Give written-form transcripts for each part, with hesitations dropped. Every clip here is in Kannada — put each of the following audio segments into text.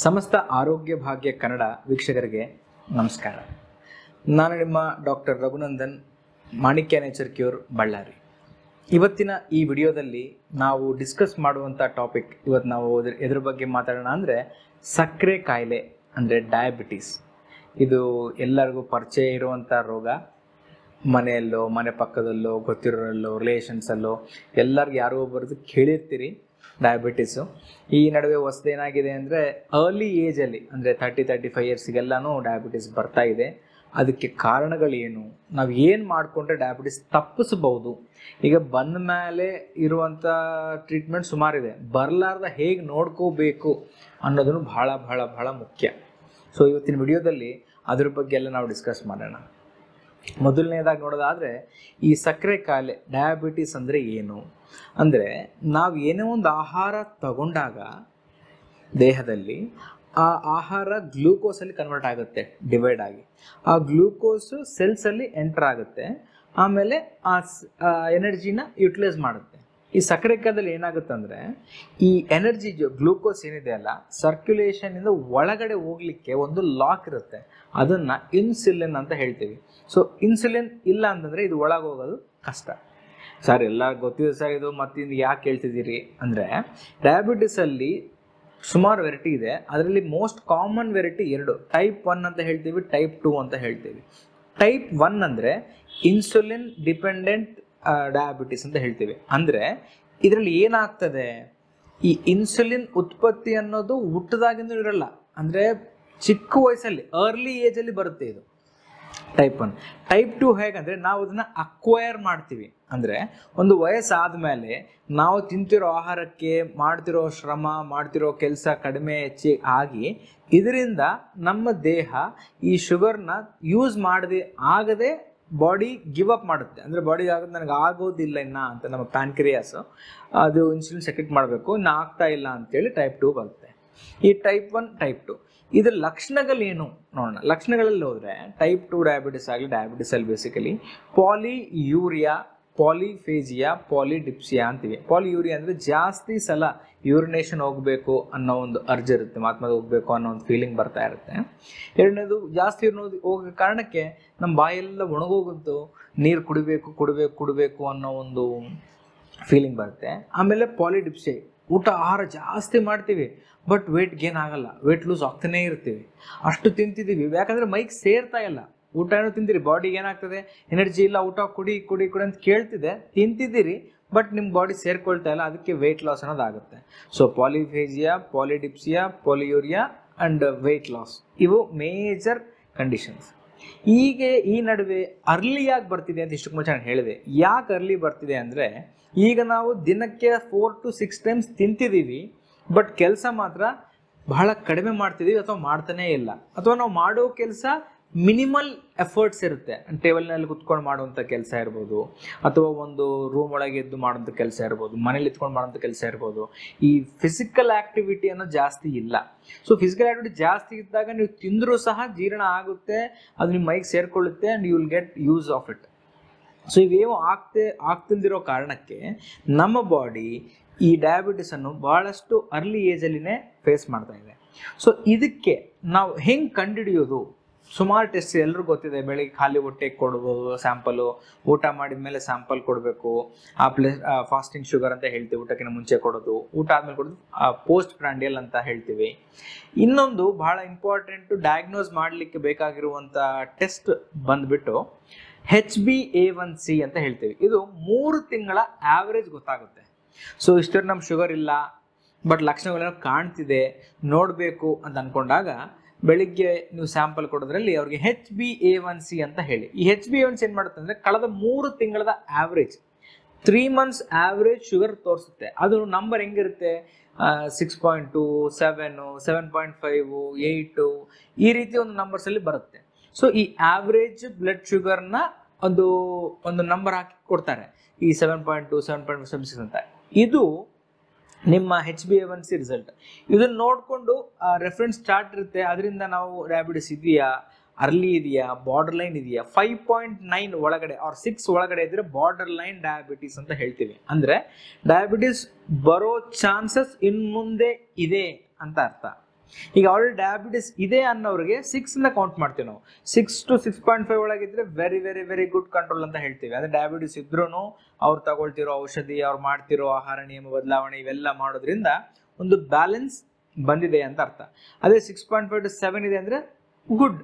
ಸಮಸ್ತ ಆರೋಗ್ಯ ಭಾಗ್ಯ ಕನ್ನಡ ವೀಕ್ಷಕರಿಗೆ ನಮಸ್ಕಾರ. ನಾನು ನಿಮ್ಮ ಡಾಕ್ಟರ್ ರಘುನಂದನ್, ಮಾಣಿಕ್ಯ ನೇಚರ್ ಕ್ಯೂರ್, ಬಳ್ಳಾರಿ. ಇವತ್ತಿನ ಈ ವಿಡಿಯೋದಲ್ಲಿ ನಾವು ಡಿಸ್ಕಸ್ ಮಾಡುವಂಥ ಟಾಪಿಕ್, ಇವತ್ತು ನಾವು ಎದ್ರ ಬಗ್ಗೆ ಮಾತಾಡೋಣ ಅಂದರೆ ಸಕ್ಕರೆ ಕಾಯಿಲೆ ಅಂದರೆ ಡಯಾಬಿಟೀಸ್. ಇದು ಎಲ್ಲರಿಗೂ ಪರಿಚಯ ಇರುವಂಥ ರೋಗ. ಮನೆಯಲ್ಲೋ, ಮನೆ ಪಕ್ಕದಲ್ಲೋ, ಗೊತ್ತಿರೋರಲ್ಲೋ, ರಿಲೇಷನ್ಸಲ್ಲೋ ಎಲ್ಲರಿಗೂ ಯಾರೋ ಒಬ್ಬರದ್ದು ಕೇಳಿರ್ತೀರಿ ಡಯಾಬಿಟೀಸು. ಈ ನಡುವೆ ಹೊಸದೇನಾಗಿದೆ ಅಂದರೆ ಅರ್ಲಿ ಏಜಲ್ಲಿ ಅಂದರೆ 30-35 ಇಯರ್ಸಿಗೆಲ್ಲನೂ ಡಯಾಬಿಟೀಸ್ ಬರ್ತಾ ಇದೆ. ಅದಕ್ಕೆ ಕಾರಣಗಳೇನು, ನಾವು ಏನು ಮಾಡಿಕೊಂಡ್ರೆ ಡಯಾಬಿಟೀಸ್ ತಪ್ಪಿಸ್ಬೋದು, ಈಗ ಬಂದ ಮೇಲೆ ಇರುವಂಥ ಟ್ರೀಟ್ಮೆಂಟ್ ಸುಮಾರಿದೆ, ಬರಲಾರ್ದ ಹೇಗೆ ನೋಡ್ಕೋಬೇಕು ಅನ್ನೋದನ್ನು ಬಹಳ ಬಹಳ ಬಹಳ ಮುಖ್ಯ. ಸೊ ಇವತ್ತಿನ ವಿಡಿಯೋದಲ್ಲಿ ಅದ್ರ ಬಗ್ಗೆ ಎಲ್ಲ ನಾವು ಡಿಸ್ಕಸ್ ಮಾಡೋಣ. ಮೊದಲನೇದಾಗಿ ನೋಡೋದಾದರೆ ಈ ಸಕ್ಕರೆ ಕಾಯಿಲೆ ಡಯಾಬಿಟೀಸ್ ಅಂದರೆ ಏನು ಅಂದರೆ, ನಾವು ಏನೇ ಒಂದು ಆಹಾರ ತಗೊಂಡಾಗ ದೇಹದಲ್ಲಿ ಆ ಆಹಾರ ಗ್ಲೂಕೋಸಲ್ಲಿ ಕನ್ವರ್ಟ್ ಆಗುತ್ತೆ, ಡಿವೈಡ್ ಆಗಿ ಆ ಗ್ಲೂಕೋಸು ಸೆಲ್ಸಲ್ಲಿ ಎಂಟರ್ ಆಗುತ್ತೆ, ಆಮೇಲೆ ಆ ಎನರ್ಜಿನ ಯುಟಿಲೈಸ್ ಮಾಡುತ್ತೆ. ಈ ಸಕ್ಕರೆ ಕಾಯಿಲೆಯಲ್ಲಿ ಏನಾಗುತ್ತೆ ಅಂದರೆ, ಈ ಎನರ್ಜಿ ಗ್ಲೂಕೋಸ್ ಏನಿದೆ ಅಲ್ಲ, ಸರ್ಕ್ಯುಲೇಷನಿಂದ ಒಳಗಡೆ ಹೋಗ್ಲಿಕ್ಕೆ ಒಂದು ಲಾಕ್ ಇರುತ್ತೆ, ಅದನ್ನು ಇನ್ಸುಲಿನ್ ಅಂತ ಹೇಳ್ತೀವಿ. ಸೊ ಇನ್ಸುಲಿನ್ ಇಲ್ಲ ಅಂತಂದರೆ ಇದು ಒಳಗೆ ಹೋಗೋದು ಕಷ್ಟ. ಸರ್ ಎಲ್ಲ ಗೊತ್ತಿದೆ ಸರ್ ಇದು, ಮತ್ತಿಂದು ಯಾಕೆ ಹೇಳ್ತಿದ್ದೀರಿ ಅಂದರೆ, ಡಯಾಬಿಟಿಸಲ್ಲಿ ಸುಮಾರು ವೆರೈಟಿ ಇದೆ. ಅದರಲ್ಲಿ ಮೋಸ್ಟ್ ಕಾಮನ್ ವೆರೈಟಿ ಎರಡು, ಟೈಪ್ 1 ಅಂತ ಹೇಳ್ತೀವಿ, ಟೈಪ್ 2 ಅಂತ ಹೇಳ್ತೀವಿ. ಟೈಪ್ 1 ಅಂದರೆ ಇನ್ಸುಲಿನ್ ಡಿಪೆಂಡೆಂಟ್ ಡಯಾಬಿಟಿಸ್ ಅಂತ ಹೇಳ್ತೀವಿ. ಅಂದರೆ ಇದರಲ್ಲಿ ಏನಾಗ್ತದೆ, ಈ ಇನ್ಸುಲಿನ್ ಉತ್ಪತ್ತಿ ಅನ್ನೋದು ಹುಟ್ಟದಾಗಿಂದ ಇರಲ್ಲ, ಅಂದರೆ ಚಿಕ್ಕ ವಯಸ್ಸಲ್ಲಿ ಅರ್ಲಿ ಏಜಲ್ಲಿ ಬರುತ್ತೆ ಇದು ಟೈಪ್ 1. ಟೈಪ್ 2 ಹೇಗಂದರೆ ನಾವು ಅದನ್ನು ಅಕ್ವೈರ್ ಮಾಡ್ತೀವಿ, ಅಂದರೆ ಒಂದು ವಯಸ್ಸಾದ ಮೇಲೆ ನಾವು ತಿಂತಿರೋ ಆಹಾರಕ್ಕೆ, ಮಾಡ್ತಿರೋ ಶ್ರಮ, ಮಾಡ್ತಿರೋ ಕೆಲಸ ಕಡಿಮೆ ಹೆಚ್ಚಿ ಆಗಿ ಇದರಿಂದ ನಮ್ಮ ದೇಹ ಈ ಶುಗರ್ನ ಯೂಸ್ ಆಗದೆ ಬಾಡಿ ಗಿವ್ ಅಪ್ ಮಾಡುತ್ತೆ. ಅಂದರೆ ಬಾಡಿ ಆಗೋದು ನನಗೆ ಆಗೋದಿಲ್ಲ ಇನ್ನ ಅಂತ ನಮ್ಮ ಪ್ಯಾನ್ಕ್ರಿಯಾಸು ಅದು ಇನ್ಸುಲಿನ್ ಸೆಕ್ರೆಟ್ ಮಾಡಬೇಕು, ಇನ್ನು ಆಗ್ತಾ ಇಲ್ಲ ಅಂತೇಳಿ ಟೈಪ್ 2 ಬರುತ್ತೆ. ಈ ಟೈಪ್ 1, ಟೈಪ್ 2 ಇದರ ಲಕ್ಷಣಗಳೇನು ನೋಡೋಣ. ಲಕ್ಷಣಗಳಲ್ಲಿ ಹೋದರೆ ಟೈಪ್ 2 ಡಯಾಬಿಟಿಸ್ ಆಗಲಿ, ಡಯಾಬಿಟಿಸಲ್ಲಿ ಬೇಸಿಕಲಿ ಪಾಲಿಯೂರಿಯಾ, ಪಾಲಿಫೇಜಿಯಾ, ಪಾಲಿಡಿಪ್ಸಿಯಾ ಅಂತೀವಿ. ಪಾಲಿಯೂರಿಯಾ ಅಂದರೆ ಜಾಸ್ತಿ ಸಲ ಯೂರಿನೇಷನ್ ಹೋಗಬೇಕು ಅನ್ನೋ ಒಂದು ಅರ್ಜ್ ಇರುತ್ತೆ, ಮಾತ್ಮದ ಹೋಗಬೇಕು ಅನ್ನೋ ಒಂದು ಫೀಲಿಂಗ್ ಬರ್ತಾ ಇರುತ್ತೆ. ಎರಡನೇದು, ಜಾಸ್ತಿ ಹೋಗೋ ಕಾರಣಕ್ಕೆ ನಮ್ಮ ಬಾಯೆಲ್ಲ ಒಣಗೋಗುತ್ತೋ, ನೀರು ಕುಡಿಬೇಕು ಅನ್ನೋ ಒಂದು ಫೀಲಿಂಗ್ ಬರುತ್ತೆ. ಆಮೇಲೆ ಪಾಲಿಡಿಪ್ಸಿಯಾ, ಆಹಾರ ಜಾಸ್ತಿ ಮಾಡ್ತೀವಿ ಬಟ್ ವೇಟ್ ಗೇನ್ ಆಗಲ್ಲ, ವೇಟ್ ಲೂಸ್ ಆಗ್ತಾನೇ ಇರ್ತೀವಿ, ಅಷ್ಟು ತಿಂತಿದ್ದೀವಿ, ಯಾಕಂದರೆ ಮೈಗೆ ಸೇರ್ತಾ ಇಲ್ಲ. ಊಟ ಏನೋ ತಿಂತೀರಿ, ಬಾಡಿಗೆ ಏನಾಗ್ತದೆ, ಎನರ್ಜಿ ಇಲ್ಲ, ಊಟ ಕುಡಿ ಅಂತ ಕೇಳ್ತಿದೆ, ತಿಂತಿದ್ದೀರಿ ಬಟ್ ನಿಮ್ಮ ಬಾಡಿ ಸೇರ್ಕೊಳ್ತಾ ಇಲ್ಲ, ಅದಕ್ಕೆ ವೆಯ್ಟ್ ಲಾಸ್ ಅನ್ನೋದಾಗುತ್ತೆ. So polyphagia, polydipsia, polyuria and weight loss, ಇವು ಮೇಜರ್ ಕಂಡೀಷನ್ಸ್. ಈ ನಡುವೆ ಅರ್ಲಿಯಾಗಿ ಬರ್ತಿದೆ ಅಂತ ಇಷ್ಟಕ್ಕೆ ಮುಂಚೆ ನಾನು ಹೇಳಿದೆ. ಯಾಕೆ ಅರ್ಲಿ ಬರ್ತಿದೆ ಅಂದರೆ, ಈಗ ನಾವು ದಿನಕ್ಕೆ 4 to 6 ಟೈಮ್ಸ್ ತಿಂತಿದ್ದೀವಿ, ಬಟ್ ಕೆಲಸ ಮಾತ್ರ ಬಹಳ ಕಡಿಮೆ ಮಾಡ್ತಿದ್ದೀವಿ ಅಥವಾ ಮಾಡ್ತಾನೇ ಇಲ್ಲ, ಅಥವಾ ನಾವು ಮಾಡೋ ಕೆಲಸ ಮಿನಿಮಲ್ ಎಫರ್ಟ್ಸ್ ಇರುತ್ತೆ. ಟೇಬಲ್ನಲ್ಲಿ ಕುತ್ಕೊಂಡು ಮಾಡುವಂಥ ಕೆಲಸ ಇರ್ಬೋದು, ಅಥವಾ ಒಂದು ರೂಮ್ ಒಳಗೆ ಎದ್ದು ಮಾಡುವಂಥ ಕೆಲಸ ಇರ್ಬೋದು, ಮನೇಲಿ ಇತ್ಕೊಂಡು ಮಾಡುವಂಥ ಕೆಲಸ ಇರ್ಬೋದು. ಈ ಫಿಸಿಕಲ್ ಆ್ಯಕ್ಟಿವಿಟಿ ಅನ್ನೋದು ಜಾಸ್ತಿ ಇಲ್ಲ. ಸೊ ಫಿಸಿಕಲ್ ಆ್ಯಕ್ಟಿವಿಟಿ ಜಾಸ್ತಿ ಇದ್ದಾಗ ನೀವು ತಿಂದರೂ ಸಹ ಜೀರ್ಣ ಆಗುತ್ತೆ, ಅದು ನಿಮ್ಮ ಮೈಗೆ ಸೇರಿಕೊಳ್ಳುತ್ತೆ and you will get use of it. So ಇವೇನು ಆಗ್ತಿಲ್ದಿರೋ ಕಾರಣಕ್ಕೆ ನಮ್ಮ ಬಾಡಿ ಈ ಡಯಾಬಿಟಿಸನ್ನು ಭಾಳಷ್ಟು ಅರ್ಲಿ ಏಜಲ್ಲಿನೇ ಫೇಸ್ ಮಾಡ್ತಾ ಇದೆ. ಸೊ ಇದಕ್ಕೆ ನಾವು ಹೆಂಗೆ ಕಂಡುಹಿಡಿಯೋದು? ಸುಮಾರು ಟೆಸ್ಟ್ ಎಲ್ಲರೂ ಗೊತ್ತಿದೆ. ಬೆಳಿಗ್ಗೆ ಖಾಲಿ ಹೊಟ್ಟೆಗೆ ಕೊಡ್ಬೋದು ಸ್ಯಾಂಪಲು, ಊಟ ಮಾಡಿದ ಮೇಲೆ ಸ್ಯಾಂಪಲ್ ಕೊಡಬೇಕು, ಫಾಸ್ಟಿಂಗ್ ಶುಗರ್ ಅಂತ ಹೇಳ್ತೀವಿ, ಊಟಕ್ಕಿಂತ ಮುಂಚೆ ಕೊಡೋದು, ಊಟ ಆದಮೇಲೆ ಕೊಡೋದು ಪೋಸ್ಟ್ ಪ್ರ್ಯಾಂಡಿಯಲ್ ಅಂತ ಹೇಳ್ತೀವಿ. ಇನ್ನೊಂದು ಬಹಳ ಇಂಪಾರ್ಟೆಂಟು ಡಯಾಗ್ನೋಸ್ ಮಾಡಲಿಕ್ಕೆ ಬೇಕಾಗಿರುವಂಥ ಟೆಸ್ಟ್ ಬಂದುಬಿಟ್ಟು HbA1c ಅಂತ ಹೇಳ್ತೀವಿ. ಇದು 3 ತಿಂಗಳ ಆ್ಯಾವ್ರೇಜ್ ಗೊತ್ತಾಗುತ್ತೆ. ಸೊ ಇಷ್ಟೊಂದು ನಮ್ಮ ಶುಗರ್ ಇಲ್ಲ ಬಟ್ ಲಕ್ಷಣಗಳೇನೋ ಕಾಣ್ತಿದೆ, ನೋಡಬೇಕು ಅಂತ ಅಂದ್ಕೊಂಡಾಗ ಬೆಳಿಗ್ಗೆ ನೀವು ಸ್ಯಾಂಪಲ್ ಕೊಡೋದ್ರಲ್ಲಿ ಅವ್ರಿಗೆ HbA1c ಅಂತ ಹೇಳಿ. ಈ HbA1c ಏನು ಮಾಡುತ್ತೆ ಅಂದರೆ, ಕಳೆದ 3 ತಿಂಗಳದ ಆ್ಯಾವ್ರೇಜ್, 3 months ಆ್ಯಾವ್ರೇಜ್ ಶುಗರ್ ತೋರಿಸುತ್ತೆ. ಅದು ನಂಬರ್ ಹೆಂಗಿರುತ್ತೆ, 6.2, 7, 7.5, 8 ಈ ರೀತಿ ಒಂದು ನಂಬರ್ಸಲ್ಲಿ ಬರುತ್ತೆ. ಸೊ ಈ ಆವ್ರೇಜ್ ಬ್ಲಡ್ ಶುಗರ್ನ ಒಂದು ನಂಬರ್ ಹಾಕಿ ಕೊಡ್ತಾರೆ, ಈ 7.2, 7.76 ಅಂತ. ಇದು ನಿಮ್ಮ HbA1c ರಿಸಲ್ಟ್. ಇದನ್ನು ನೋಡಿಕೊಂಡು ರೆಫರೆನ್ಸ್ ಚಾರ್ಟ್ ಇರುತ್ತೆ, ಅದರಿಂದ ನಾವು ಡಯಾಬಿಟಿಸ್ ಇದೆಯಾ, ಅರ್ಲಿ ಇದೆಯಾ, ಬಾರ್ಡರ್ ಲೈನ್ ಇದೆಯಾ, 5.9 ಒಳಗಡೆ ಆರ್ 6 ಒಳಗಡೆ ಇದ್ರೆ ಬಾರ್ಡರ್ ಲೈನ್ ಡಯಾಬಿಟಿಸ್ ಅಂತ ಹೇಳ್ತೀವಿ. ಅಂದರೆ ಡಯಾಬಿಟಿಸ್ ಬರೋ ಚಾನ್ಸಸ್ ಇನ್ನು ಮುಂದೆ ಇದೆ ಅಂತ ಅರ್ಥ. ಈಗ ಆಲ್ರೆಡಿ ಡಯಾಬಿಟಿಸ್ ಇದೆ ಅನ್ನೋರಿಗೆ 6 ಕೌಂಟ್ ಮಾಡ್ತೀವಿ ನಾವು. 6 to 6.5 ಒಳಗಿದ್ರೆ very very very good control ಅಂತ ಹೇಳ್ತೀವಿ. ಅಂದ್ರೆ ಡಯಾಬಿಟಿಸ್ ಇದ್ರೂ ಅವ್ರು ತಗೊಳ್ತಿರೋ ಔಷಧಿ, ಅವ್ರು ಮಾಡ್ತಿರೋ ಆಹಾರ ನಿಯಮ ಬದಲಾವಣೆ ಇವೆಲ್ಲ ಮಾಡೋದ್ರಿಂದ ಒಂದು ಬ್ಯಾಲೆನ್ಸ್ ಬಂದಿದೆ ಅಂತ ಅರ್ಥ. ಅದೇ 6.5 to 7 ಇದೆ ಅಂದ್ರೆ ಗುಡ್,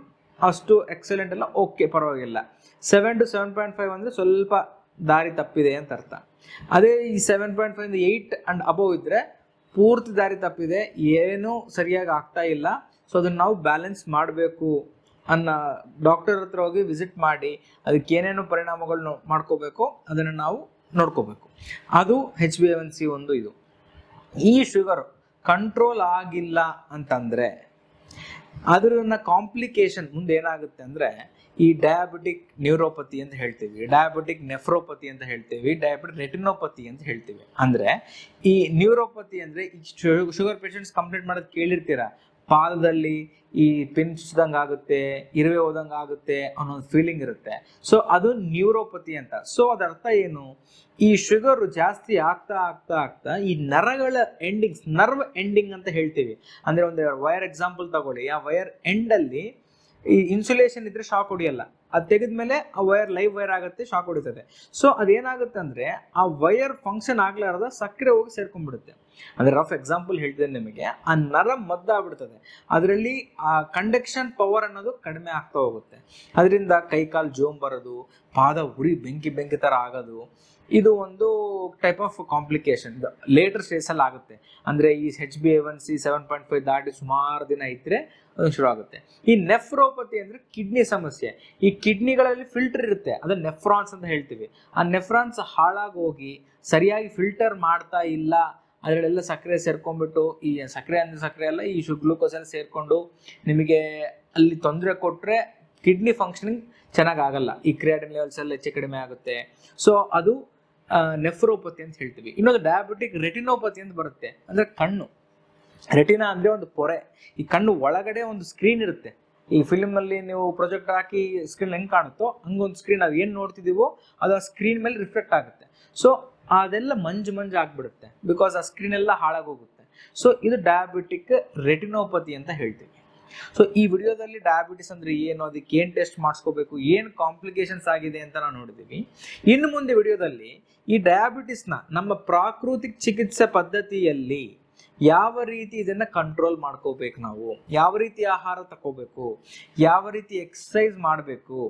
ಅಷ್ಟು ಎಕ್ಸಲೆಂಟ್ ಎಲ್ಲ ಓಕೆ, ಪರವಾಗಿಲ್ಲ. 7 to 7.5 ಅಂದ್ರೆ ಸ್ವಲ್ಪ ದಾರಿ ತಪ್ಪಿದೆ ಅಂತ ಅರ್ಥ. ಅದೇ ಈ 7.5 ಇಂದ 8 ಅಂಡ್ ಅಬೋವ್ ಇದ್ರೆ ಪೂರ್ತಿ ದಾರಿ ತಪ್ಪಿದೆ, ಏನೂ ಸರಿಯಾಗಿ ಆಗ್ತಾ ಇಲ್ಲ. ಸೊ ಅದನ್ನ ನಾವು ಬ್ಯಾಲೆನ್ಸ್ ಮಾಡಬೇಕು ಅನ್ನೋ ಡಾಕ್ಟರ್ ಹತ್ರ ಹೋಗಿ ವಿಸಿಟ್ ಮಾಡಿ ಅದಕ್ಕೆ ಏನೇನು ಪರಿಣಾಮಗಳನ್ನು ಮಾಡ್ಕೋಬೇಕು ಅದನ್ನು ನಾವು ನೋಡ್ಕೋಬೇಕು. ಅದು HbA1c ಒಂದು. ಇದು ಈ ಶುಗರ್ ಕಂಟ್ರೋಲ್ ಆಗಿಲ್ಲ ಅಂತಂದ್ರೆ ಅದನ್ನ ಕಾಂಪ್ಲಿಕೇಶನ್ ಮುಂದೆ ಏನಾಗುತ್ತೆ ಅಂದ್ರೆ ಈ ಡಯಾಬಿಟಿಕ್ ನ್ಯೂರೋಪತಿ ಅಂತ ಹೇಳ್ತೀವಿ, ಡಯಾಬಿಟಿಕ್ ನೆಫ್ರೋಪತಿ ಅಂತ ಹೇಳ್ತೀವಿ, ಡಯಾಬಿಟಿಕ್ ರೆಟಿನೋಪತಿ ಅಂತ ಹೇಳ್ತೀವಿ. ಅಂದ್ರೆ ಈ ನ್ಯೂರೋಪತಿ ಅಂದ್ರೆ ಈ ಶುಗರ್ ಪೇಷಂಟ್ಸ್ ಕಂಪ್ಲೇಂಟ್ ಮಾಡೋದು ಕೇಳಿರ್ತೀರಾ, ಪಾದದಲ್ಲಿ ಈ ಪಿಂಚ್ದಂಗೆ ಆಗುತ್ತೆ, ಇರುವೆ ಹೋದಂಗೆ ಆಗುತ್ತೆ ಅನ್ನೋ ಫೀಲಿಂಗ್ ಇರುತ್ತೆ. ಸೊ ಅದು ನ್ಯೂರೋಪತಿ ಅಂತ. ಸೊ ಅದರ ಅರ್ಥ ಏನು, ಈ ಶುಗರ್ ಜಾಸ್ತಿ ಆಗ್ತಾ ಆಗ್ತಾ ಆಗ್ತಾ ಈ ನರಗಳ ಎಂಡಿಂಗ್ಸ್, ನರ್ವ್ ಎಂಡಿಂಗ್ ಅಂತ ಹೇಳ್ತೀವಿ. ಅಂದ್ರೆ ಒಂದು ವೈರ್ ಎಕ್ಸಾಂಪಲ್ ತಗೊಳ್ಳಿ, ಆ ವೈರ್ ಎಂಡ್ ಅಲ್ಲಿ ಈ ಇನ್ಸುಲೇಷನ್ ಇದ್ರೆ ಶಾಕ್ ಹೊಡಿಯಲ್ಲ, ಅದು ತೆಗೆದ್ಮೇಲೆ ಆ ವೈರ್ ಲೈವ್ ವೈರ್ ಆಗುತ್ತೆ, ಶಾಕ್ ಹೊಡಿತದೆ. ಸೊ ಅದೇನಾಗುತ್ತೆ ಅಂದ್ರೆ ಆ ವೈರ್ ಫಂಕ್ಷನ್ ಆಗ್ಲಾರ್ದ ಸಕ್ಕರೆ ಹೋಗಿ ಸೇರ್ಕೊಂಡ್ಬಿಡುತ್ತೆ. ಅಂದ್ರೆ ರಫ್ ಎಕ್ಸಾಂಪಲ್ ಹೇಳ್ತಿದ್ದೇನೆ ನಿಮಗೆ, ಆ ನರ ಮದ್ದಾಗ್ಬಿಡ್ತದೆ, ಅದರಲ್ಲಿ ಆ ಕಂಡಕ್ಷನ್ ಪವರ್ ಅನ್ನೋದು ಕಡಿಮೆ ಆಗ್ತಾ ಹೋಗುತ್ತೆ. ಅದರಿಂದ ಕೈಕಾಲು ಜೋಮ್ ಬರೋದು, ಪಾದ ಉರಿ ಬೆಂಕಿ ಬೆಂಕಿ ತರ ಆಗೋದು, ಇದು ಒಂದು type of complication later stage ಅಲ್ಲಿ ಆಗುತ್ತೆ. ಅಂದ್ರೆ ಈ HbA1c 7.5 ದಾಟಿ ಸುಮಾರು ದಿನ ಇದ್ರೆ ಶುರು ಆಗುತ್ತೆ. ಈ ನೆಫ್ರೋಪತಿ ಅಂದ್ರೆ ಕಿಡ್ನಿ ಸಮಸ್ಯೆ. ಈ ಕಿಡ್ನಿಗಳಲ್ಲಿ ಫಿಲ್ಟರ್ ಇರುತ್ತೆ, ಅದನ್ನ ನೆಫ್ರಾನ್ಸ್ ಅಂತ ಹೇಳ್ತೀವಿ. ಆ ನೆಫ್ರಾನ್ಸ್ ಹಾಳಾಗಿ ಹೋಗಿ ಸರಿಯಾಗಿ ಫಿಲ್ಟರ್ ಮಾಡ್ತಾ ಇಲ್ಲ, ಅದರಲ್ಲೆಲ್ಲ ಸಕ್ಕರೆ ಸೇರ್ಕೊಂಡ್ಬಿಟ್ಟು, ಈ ಸಕ್ಕರೆ ಅಂದ್ರೆ ಸಕ್ಕರೆ ಅಲ್ಲ, ಈ ಗ್ಲೂಕೋಸ್ ಎಲ್ಲ ಸೇರ್ಕೊಂಡು ನಿಮಗೆ ಅಲ್ಲಿ ತೊಂದರೆ ಕೊಟ್ರೆ ಕಿಡ್ನಿ ಫಂಕ್ಷನಿಂಗ್ ಚೆನ್ನಾಗಿ ಆಗಲ್ಲ, ಈ ಕ್ರಿಯಾಟಿನ್ ಲೆವೆಲ್ಸ್ ಎಲ್ಲ ಹೆಚ್ಚು ಕಡಿಮೆ ಆಗುತ್ತೆ. ಸೊ ಅದು ನೆಫ್ರೋಪತಿ ಅಂತ ಹೇಳ್ತೀವಿ. ಇನ್ನೊಂದು ಡಯಾಬಿಟಿಕ್ ರೆಟಿನೋಪತಿ ಅಂತ ಬರುತ್ತೆ. ಅಂದ್ರೆ ಕಣ್ಣು, ರೆಟಿನಾ ಅಂದ್ರೆ ಒಂದು ಪೊರೆ, ಈ ಕಣ್ಣು ಒಳಗಡೆ ಒಂದು ಸ್ಕ್ರೀನ್ ಇರುತ್ತೆ. ಈ ಫಿಲ್ಮ್ ಅಲ್ಲಿ ನೀವು ಪ್ರೊಜೆಕ್ಟರ್ ಹಾಕಿ ಸ್ಕ್ರೀನ್ ಹೆಂಗ್ ಕಾಣುತ್ತೋ ಹಂಗೊಂದು ಸ್ಕ್ರೀನ್, ನಾವು ಏನ್ ನೋಡ್ತಿದೀವೋ ಅದು ಆ ಸ್ಕ್ರೀನ್ ಮೇಲೆ ರಿಫ್ಲೆಕ್ಟ್ ಆಗುತ್ತೆ. ಸೊ ಅದೆಲ್ಲ ಮಂಜು ಆಗ್ಬಿಡುತ್ತೆ, ಬಿಕಾಸ್ ಆ ಸ್ಕ್ರೀನ್ ಎಲ್ಲ ಹಾಳಾಗೋಗುತ್ತೆ. ಸೊ ಇದು ಡಯಾಬಿಟಿಕ್ ರೆಟಿನೋಪತಿ ಅಂತ ಹೇಳ್ತೀವಿ. ಸೊ ಈ ವಿಡಿಯೋದಲ್ಲಿ ಡಯಾಬಿಟಿಸ್ ಅಂದ್ರೆ ಏನು, ಅದಕ್ಕೆ ಏನ್ ಟೆಸ್ಟ್ ಮಾಡಿಸ್ಕೋಬೇಕು, ಏನ್ ಕಾಂಪ್ಲಿಕೇಶನ್ಸ್ ಆಗಿದೆ ಅಂತ ನಾವು ನೋಡಿದೀವಿ. ಇನ್ನು ಮುಂದೆ ವಿಡಿಯೋದಲ್ಲಿ ಈ ಡಯಾಬಿಟಿಸ್ನ ನಮ್ಮ ಪ್ರಾಕೃತಿಕ ಚಿಕಿತ್ಸೆ ಪದ್ಧತಿಯಲ್ಲಿ ಯಾವ ರೀತಿ ಇದನ್ನ ಕಂಟ್ರೋಲ್ ಮಾಡ್ಕೋಬೇಕು, ನಾವು ಯಾವ ರೀತಿ ಆಹಾರ ತಗೋಬೇಕು, ಯಾವ ರೀತಿ ಎಕ್ಸಸೈಸ್ ಮಾಡಬೇಕು,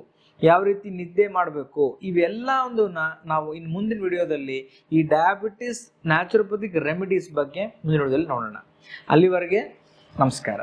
ಯಾವ ರೀತಿ ನಿದ್ದೆ ಮಾಡಬೇಕು, ಇವೆಲ್ಲ ಒಂದು ನಾವು ಇನ್ನು ಮುಂದಿನ ವಿಡಿಯೋದಲ್ಲಿ ಈ ಡಯಾಬಿಟಿಸ್ ನ್ಯಾಚುರೋಪತಿಕ್ ರೆಮಿಡೀಸ್ ಬಗ್ಗೆ ಮುಂದಿನ ವಿಡಿಯೋದಲ್ಲಿ ನೋಡೋಣ. ಅಲ್ಲಿವರೆಗೆ ನಮಸ್ಕಾರ.